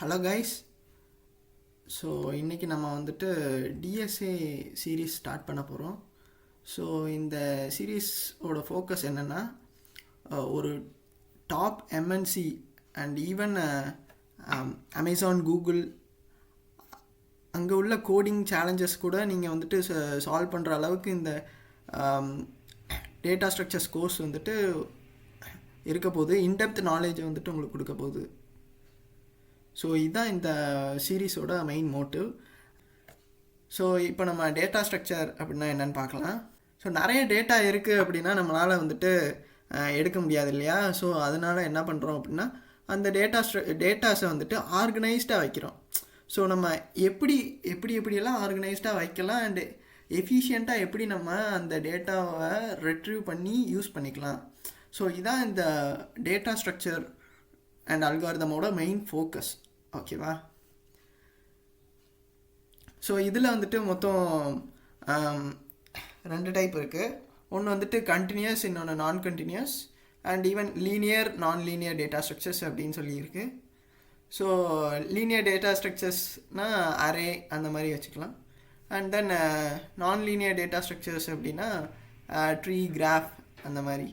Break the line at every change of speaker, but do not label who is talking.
Hello guys. So இன்றைக்கி நம்ம வந்துட்டு DSA சீரீஸ் ஸ்டார்ட் பண்ண போகிறோம். ஸோ இந்த சீரீஸோட ஃபோக்கஸ் என்னென்னா, ஒரு top MNC and even Amazon, Google, அங்கே உள்ள கோடிங் சேலஞ்சஸ் கூட நீங்கள் வந்துட்டு சால்வ் பண்ணுற அளவுக்கு இந்த டேட்டா ஸ்ட்ரக்சர்ஸ் கோர்ஸ் வந்துட்டு இருக்க போகுது. இன்டெப்த் நாலேஜை வந்துட்டு உங்களுக்கு கொடுக்க போகுது. ஸோ இதுதான் இந்த சீரீஸோட மெயின் மோட்டிவ். ஸோ இப்போ நம்ம டேட்டா ஸ்ட்ரக்சர் அப்படின்னா என்னென்னு பார்க்கலாம். ஸோ நிறைய டேட்டா இருக்குது அப்படின்னா நம்மளால் வந்துட்டு எடுக்க முடியாது இல்லையா? ஸோ அதனால் என்ன பண்ணுறோம் அப்படின்னா, அந்த டேட்டாஸை வந்துட்டு ஆர்கனைஸ்டாக வைக்கிறோம். ஸோ நம்ம எப்படியெல்லாம் ஆர்கனைஸ்டாக வைக்கலாம் அண்டு எஃபிஷியண்ட்டாக எப்படி நம்ம அந்த டேட்டாவை ரெட்ரீவ் பண்ணி யூஸ் பண்ணிக்கலாம். ஸோ இதான் இந்த டேட்டா ஸ்ட்ரக்சர் அண்ட் அல்காரிதமோட மெயின் ஃபோக்கஸ். ஓகேவா? ஸோ இதில் வந்துட்டு மொத்தம் 2 டைப் இருக்குது. ஒன்று வந்துட்டு கண்டினியூஸ், இன்னொன்று நான் கண்டினியூஸ், அண்ட் ஈவன் லீனியர், நான் லீனியர் டேட்டா ஸ்ட்ரக்சர்ஸ் அப்படின்னு சொல்லியிருக்கு. ஸோ லீனியர் டேட்டா ஸ்ட்ரக்சர்ஸ்னால் அரே அந்த மாதிரி வச்சுக்கலாம். அண்ட் தென் நான் லீனியர் டேட்டா ஸ்ட்ரக்சர்ஸ் அப்படின்னா ட்ரீ, கிராஃப் அந்த மாதிரி.